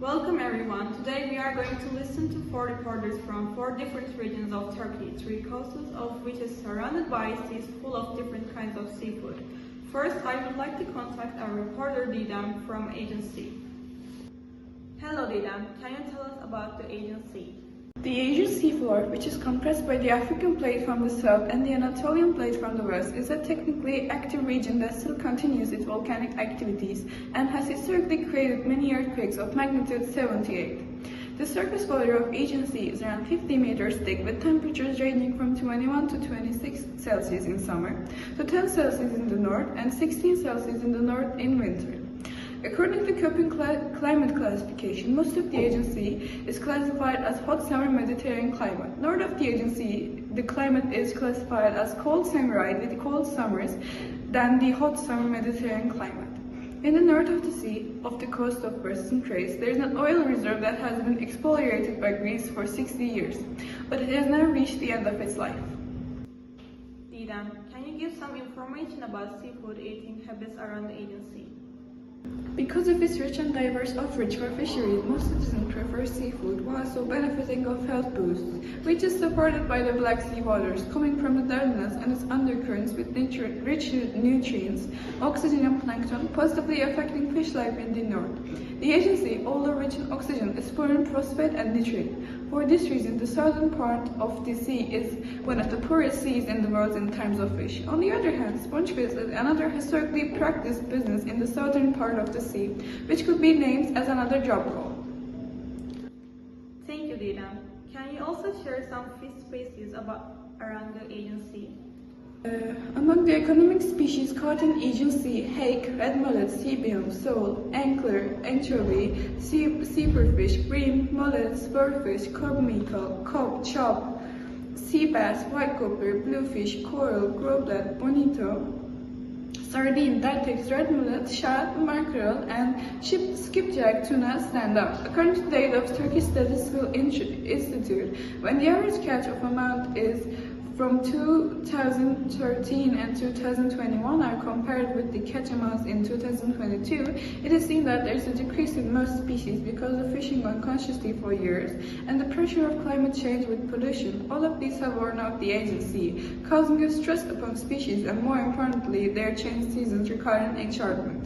Welcome everyone. Today we are going to listen to 4 reporters from 4 different regions of Turkey, 3 coasts of which is surrounded by seas full of different kinds of seafood. First, I would like to contact our reporter Didem from agency. Hello Didem, can you tell us about the agency? The Asian seafloor, which is compressed by the African plate from the south and the Anatolian plate from the west, is a technically active region that still continues its volcanic activities and has historically created many earthquakes of magnitude 78. The surface water of Aegean Sea is around 50 meters thick, with temperatures ranging from 21 to 26 Celsius in summer, to 10 Celsius in the north and 16 Celsius in the north in winter. According to Köppen climate classification, most of the Aegean Sea is classified as hot summer Mediterranean climate. North of the Aegean Sea, the climate is classified as cold semi-arid with cold summers than the hot summer Mediterranean climate. In the north of the sea, off the coast of Western Thrace, there is an oil reserve that has been exfoliated by Greece for 60 years, but it has now reached the end of its life. Didem, can you give some information about seafood eating habits around the Aegean Sea? Because of its rich and diverse offerage for fisheries, most citizens prefer seafood while also benefiting of health boosts, which is supported by the Black Sea waters coming from the Dardanelles and its undercurrents with rich nutrients, oxygen and plankton, positively affecting fish life in the north. The Aegean Sea, although rich in oxygen, is poor in phosphate and nitrate. For this reason, the southern part of the sea is one of the poorest seas in the world in terms of fish. On the other hand, sponge fish is another historically practiced business in the southern part of the sea, which could be named as another job role. Thank you, Didem. Can you also share some fish species around the Aegean Sea? Among the economic species caught in Aegean Sea, hake, red mullet, sea beam, sole, angler, anchovy, zebrafish, bream, mullet, spurfish, cobmical, cob, chop, sea bass, white grouper, bluefish, coral, groblet, bonito, sardine, dartex, red mullet, shad, mackerel, and skipjack tuna stand out. According to the data of Turkish Statistical Institute, when the average catch of amount is from 2013 and 2021 are compared with the catch amounts in 2022, it is seen that there is a decrease in most species because of fishing unconsciously for years and the pressure of climate change with pollution. All of these have worn out the Aegean Sea, causing a stress upon species and, more importantly, their changed seasons requiring enchantment.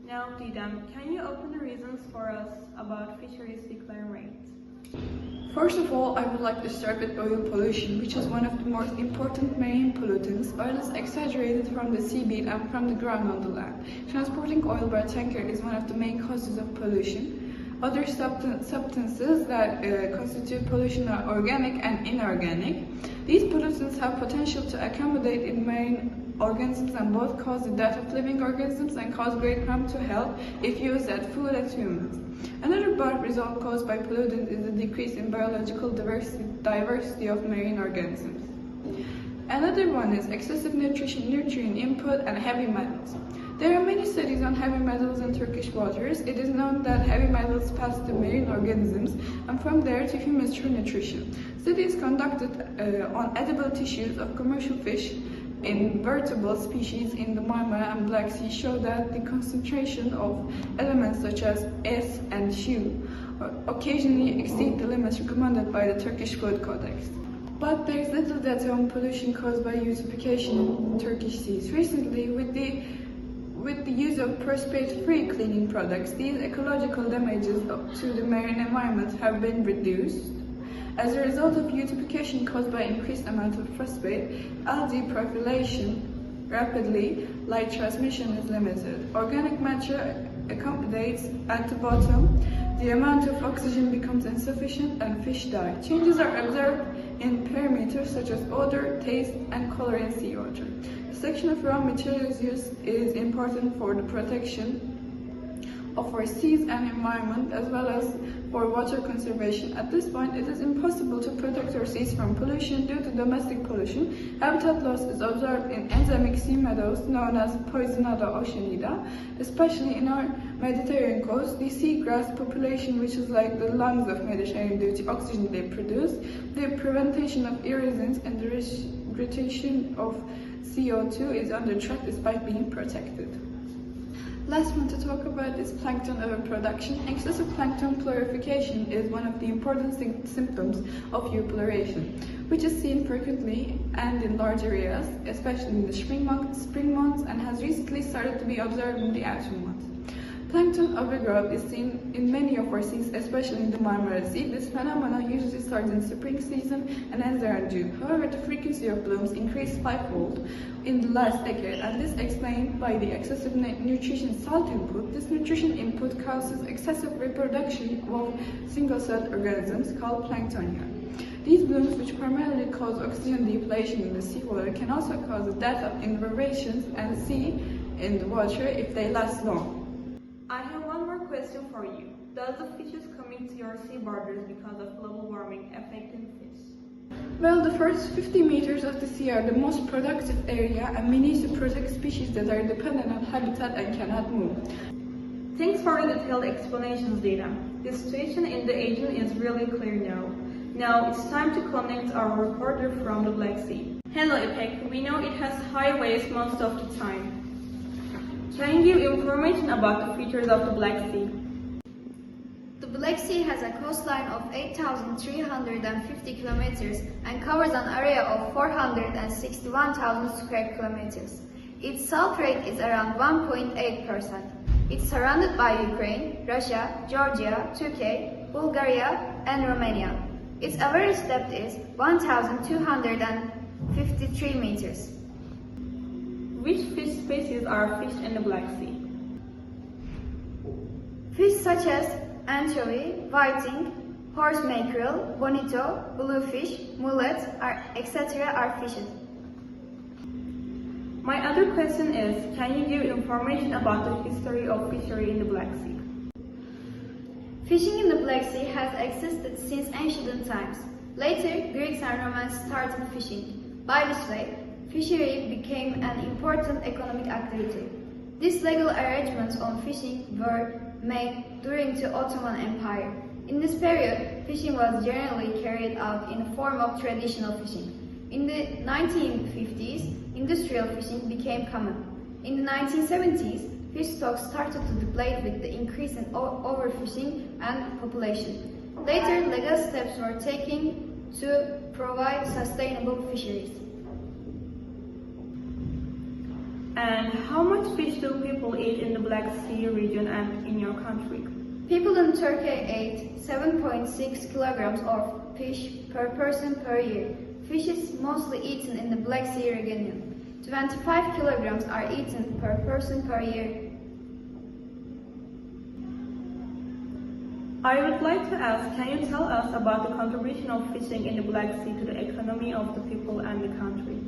Now, Didem, can you open the reasons for us about fisheries decline rates? First of all, I would like to start with oil pollution, which is one of the most important marine pollutants. Oil is exaggerated from the seabed and from the ground on the land. Transporting oil by tanker is one of the main causes of pollution. Other substances that constitute pollution are organic and inorganic. These pollutants have potential to accommodate in marine organisms and both cause the death of living organisms and cause great harm to health if used as food as humans. Another bad result caused by pollutants is the decrease in biological diversity of marine organisms. Another one is excessive nutrient input and heavy metals. There are many studies on heavy metals in Turkish waters. It is known that heavy metals pass to marine organisms and from there to humans through nutrition. Studies conducted on edible tissues of commercial fish in vertebrate species in the Marmara and Black Sea show that the concentration of elements such as S and Q occasionally exceed the limits recommended by the Turkish Food Codex. But there is little data on pollution caused by eutrophication in Turkish seas. Recently, with the use of phosphate-free cleaning products, these ecological damages to the marine environment have been reduced. As a result of eutrophication caused by increased amount of phosphate, algae proliferation rapidly, light transmission is limited. Organic matter accommodates at the bottom, the amount of oxygen becomes insufficient and fish die. Changes are observed in parameters such as odor, taste, and color in seawater. The selection of raw materials used is important for the protection of our seas and environment as well as for water conservation. At this point, it is impossible to protect our seas from pollution due to domestic pollution. Habitat loss is observed in endemic sea meadows known as Poisonada oceanida, especially in our Mediterranean coast. The seagrass population, which is like the lungs of Mediterranean due to oxygen they produce, the prevention of erosions and the retention of CO2 is under threat despite being protected. Last one to talk about is plankton overproduction. Excessive plankton proliferation is one of the important symptoms of euploration, which is seen frequently and in large areas, especially in the spring months, and has recently started to be observed in the autumn months. Plankton overgrowth is seen in many of our seas, especially in the Marmara Sea. This phenomenon usually starts in spring season and ends around June. However, the frequency of blooms increased fivefold in the last decade, and this is explained by the excessive nutrition salt input. This nutrition input causes excessive reproduction of single-celled organisms called planktonia. These blooms, which primarily cause oxygen depletion in the seawater, can also cause the death of invertebrates and sea in the water if they last long. I have one more question for you. Does the fishes coming to your sea borders because of global warming affecting fish? Well, the first 50 meters of the sea are the most productive area, and we need to protect species that are dependent on habitat and cannot move. Thanks for the detailed explanations, Didem. The situation in the Aegean is really clear now. Now it's time to connect our reporter from the Black Sea. Hello, İpek. We know it has high waves most of the time. Can you give information about the features of the Black Sea? The Black Sea has a coastline of 8,350 kilometers and covers an area of 461,000 square kilometers. Its salt rate is around 1.8%. It's surrounded by Ukraine, Russia, Georgia, Turkey, Bulgaria, and Romania. Its average depth is 1,253 meters. Which fish species are fished in the Black Sea? Fish such as anchovy, whiting, horse mackerel, bonito, bluefish, mullet, etc. are fished. My other question is, can you give information about the history of fishery in the Black Sea? Fishing in the Black Sea has existed since ancient times. Later, Greeks and Romans started fishing. By this way, fishery became an important economic activity. These legal arrangements on fishing were made during the Ottoman Empire. In this period, fishing was generally carried out in the form of traditional fishing. In the 1950s, industrial fishing became common. In the 1970s, fish stocks started to deplete with the increase in overfishing and population. Later, legal steps were taken to provide sustainable fisheries. And how much fish do people eat in the Black Sea region and in your country? People in Turkey ate 7.6 kilograms of fish per person per year. Fish is mostly eaten in the Black Sea region. 25 kilograms are eaten per person per year. I would like to ask, can you tell us about the contribution of fishing in the Black Sea to the economy of the people and the country?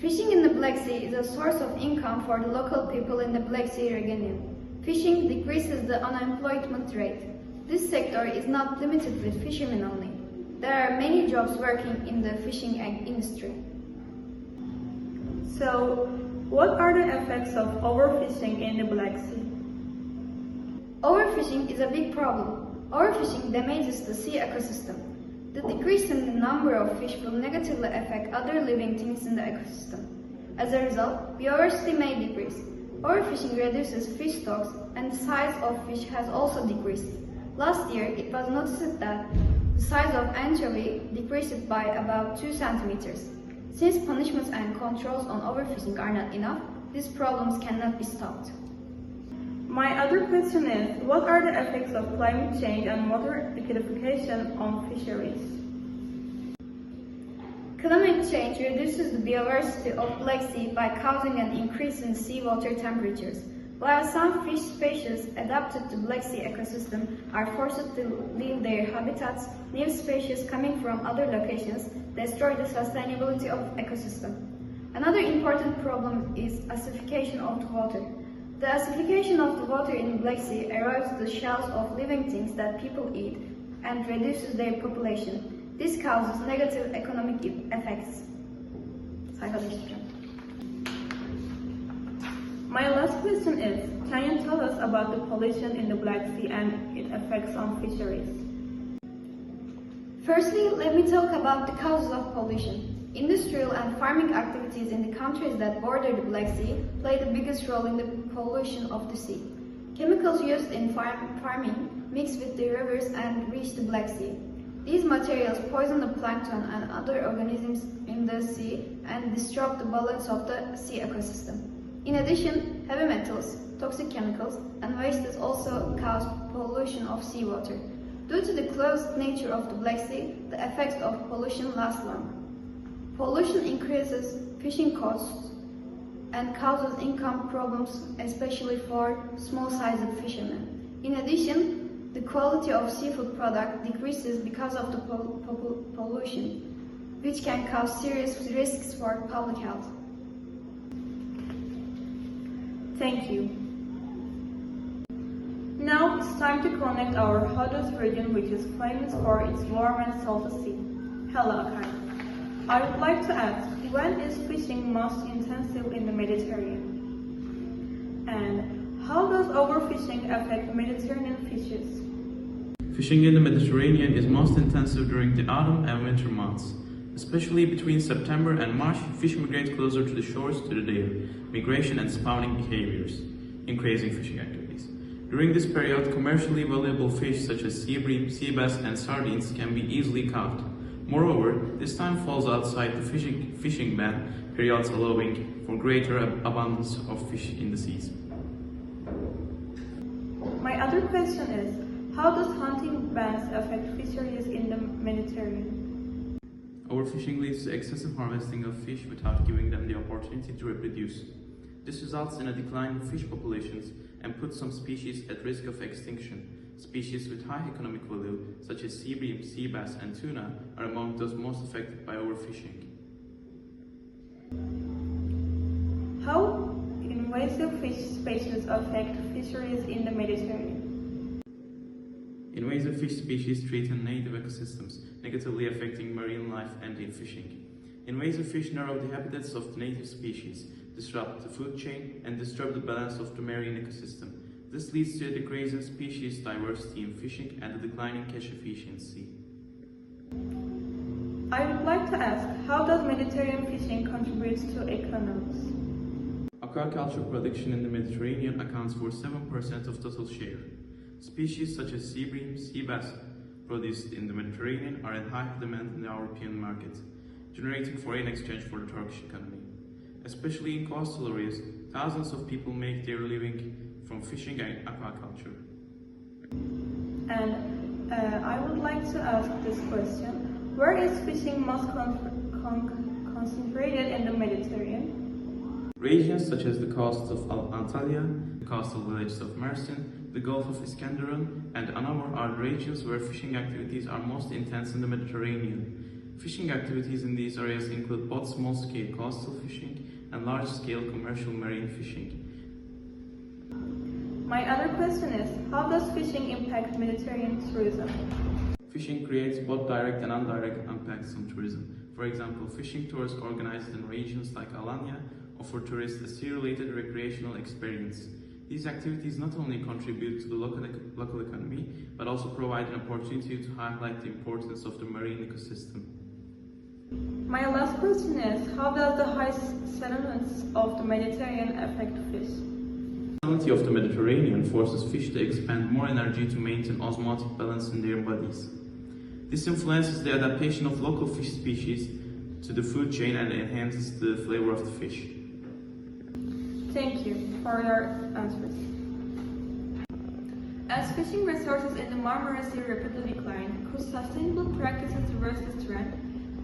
Fishing in the Black Sea is a source of income for the local people in the Black Sea region. Fishing decreases the unemployment rate. This sector is not limited with fishermen only. There are many jobs working in the fishing industry. So, what are the effects of overfishing in the Black Sea? Overfishing is a big problem. Overfishing damages the sea ecosystem. The decrease in the number of fish will negatively affect other living things in the ecosystem. As a result, biodiversity may decrease. Overfishing reduces fish stocks and the size of fish has also decreased. Last year, it was noticed that the size of anchovy decreased by about 2 centimeters. Since punishments and controls on overfishing are not enough, these problems cannot be stopped. My other question is, what are the effects of climate change and water acidification on fisheries? Climate change reduces the biodiversity of Black Sea by causing an increase in seawater temperatures. While some fish species adapted to Black Sea ecosystem are forced to leave their habitats, new species coming from other locations destroy the sustainability of ecosystem. Another important problem is acidification of the water. The acidification of the water in the Black Sea erodes the shells of living things that people eat and reduces their population. This causes negative economic effects. My last question is, can you tell us about the pollution in the Black Sea and its effects on fisheries? Firstly, let me talk about the causes of pollution. Industrial and farming activities in the countries that border the Black Sea play the biggest role in the pollution of the sea. Chemicals used in farming mix with the rivers and reach the Black Sea. These materials poison the plankton and other organisms in the sea and disrupt the balance of the sea ecosystem. In addition, heavy metals, toxic chemicals, and wastes also cause pollution of seawater. Due to the closed nature of the Black Sea, the effects of pollution last long. Pollution increases fishing costs and causes income problems, especially for small-sized fishermen. In addition, the quality of seafood product decreases because of the pollution, which can cause serious risks for public health. Thank you. Now it's time to connect our hottest region, which is famous for its warm and salty sea. Hello, Akay. I would like to ask, when is fishing most intensive in the Mediterranean? And how does overfishing affect Mediterranean fishes? Fishing in the Mediterranean is most intensive during the autumn and winter months. Especially between September and March, fish migrate closer to the shores due to their migration and spawning behaviors, increasing fishing activities. During this period, commercially valuable fish such as sea bream, sea bass, and sardines can be easily caught. Moreover, this time falls outside the fishing ban periods, allowing for greater abundance of fish in the seas. My other question is, how does hunting bans affect fisheries in the Mediterranean? Overfishing leads to excessive harvesting of fish without giving them the opportunity to reproduce. This results in a decline in fish populations and puts some species at risk of extinction. Species with high economic value, such as sea bream, sea bass, and tuna, are among those most affected by overfishing. How invasive fish species affect fisheries in the Mediterranean? Invasive fish species threaten native ecosystems, negatively affecting marine life and in fishing. Invasive fish narrow the habitats of the native species, disrupt the food chain, and disturb the balance of the marine ecosystem. This leads to a decrease in species diversity in fishing and a decline in catch efficiency. I would like to ask, how does Mediterranean fishing contribute to economies? Aquaculture production in the Mediterranean accounts for 7% of total share. Species such as sea bream, sea bass, produced in the Mediterranean are in high demand in the European market, generating foreign exchange for the Turkish economy. Especially in coastal areas, thousands of people make their living from fishing and aquaculture. And I would like to ask this question, where is fishing most concentrated in the Mediterranean? Regions such as the coasts of Antalya, the coastal villages of Mersin, the Gulf of Iskenderun, and Anamur are the regions where fishing activities are most intense in the Mediterranean. Fishing activities in these areas include both small-scale coastal fishing and large-scale commercial marine fishing. My other question is, how does fishing impact Mediterranean tourism? Fishing creates both direct and indirect impacts on tourism. For example, fishing tours organized in regions like Alanya offer tourists a sea-related recreational experience. These activities not only contribute to the local economy, but also provide an opportunity to highlight the importance of the marine ecosystem. My last question is, how does the high salinity of the Mediterranean affect fish? The salinity of the Mediterranean forces fish to expend more energy to maintain osmotic balance in their bodies. This influences the adaptation of local fish species to the food chain and enhances the flavor of the fish. Thank you for your answers. As fishing resources in the Marmara Sea rapidly decline, could sustainable practices reverse this trend?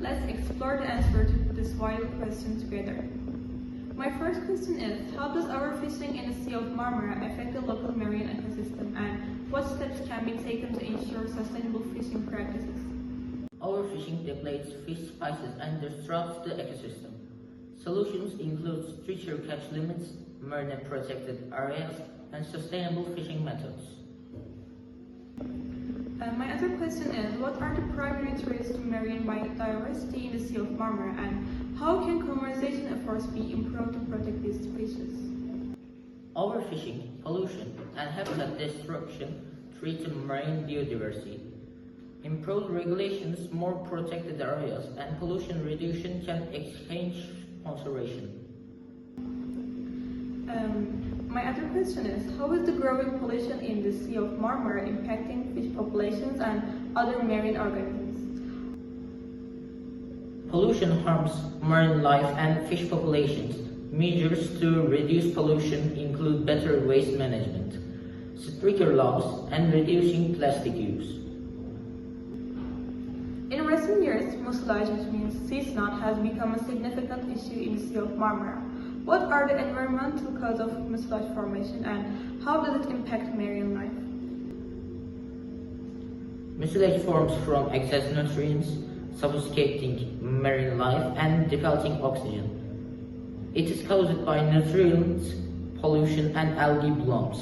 Let's explore the answer to this vital question together. My first question is, how does overfishing in the Sea of Marmara affect the local marine ecosystem, and what steps can be taken to ensure sustainable fishing practices? Overfishing depletes fish species and disrupts the ecosystem. Solutions include stricter catch limits, marine protected areas, and sustainable fishing methods. My other question is, what are the primary threats to marine biodiversity in the Sea of Marmara, and how can conservation efforts be improved to protect these species? Overfishing, pollution, and habitat destruction threaten marine biodiversity. Improved regulations, more protected areas, and pollution reduction can exchange conservation. My other question is, how is the growing pollution in the Sea of Marmara impacting fish populations and other marine organisms? Pollution harms marine life and fish populations. Measures to reduce pollution include better waste management, stricter laws, and reducing plastic use. In recent years, mucilage, which means sea snot, has become a significant issue in the Sea of Marmara. What are the environmental causes of mucilage formation and how does it impact marine life? Mucilage forms from excess nutrients, suffocating marine life and depleting oxygen. It is caused by nutrients, pollution, and algae blooms.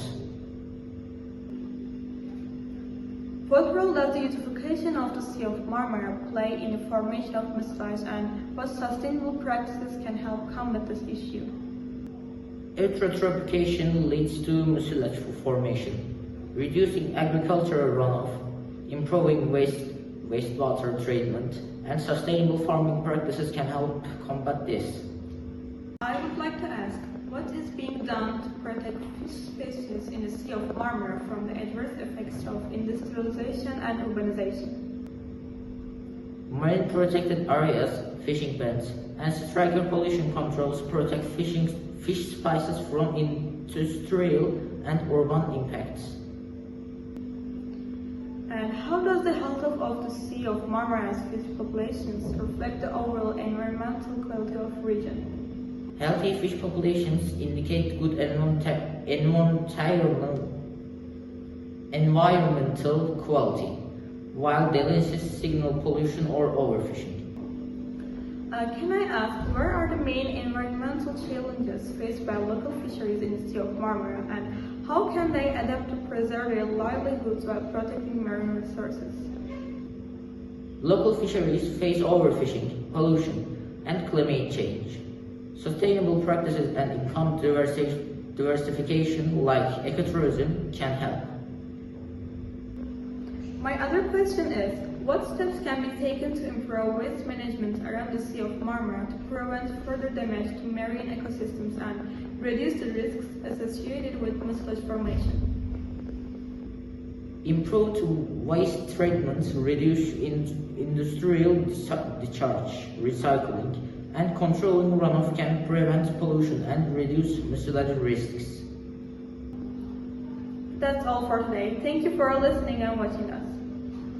What role does the eutrophication of the Sea of Marmara play in the formation of mucilage and what sustainable practices can help combat this issue? Eutrophication leads to mucilage formation, reducing agricultural runoff, improving wastewater treatment, and sustainable farming practices can help combat this. I would like to ask, what is being done to protect fish species in the Sea of Marmara from the adverse effects of industrialization and urbanization? Marine protected areas, fishing bans, and striker pollution controls protect fish species from industrial and urban impacts. And how does the health of the Sea of Marmara's fish populations reflect the overall environmental quality of the region? Healthy fish populations indicate good environmental quality, while diseases signal pollution or overfishing. Can I ask, where are the main environmental challenges faced by local fisheries in the Sea of Marmara and how can they adapt to preserve their livelihoods while protecting marine resources? Local fisheries face overfishing, pollution, and climate change. Sustainable practices and income diversification like ecotourism can help. My other question is, what steps can be taken to improve waste management around the Sea of Marmara to prevent further damage to marine ecosystems and reduce the risks associated with mucilage formation? Improved waste treatment, reduce industrial discharge, recycling, and controlling runoff can prevent pollution and reduce mucilage risks. That's all for today. Thank you for listening and watching us.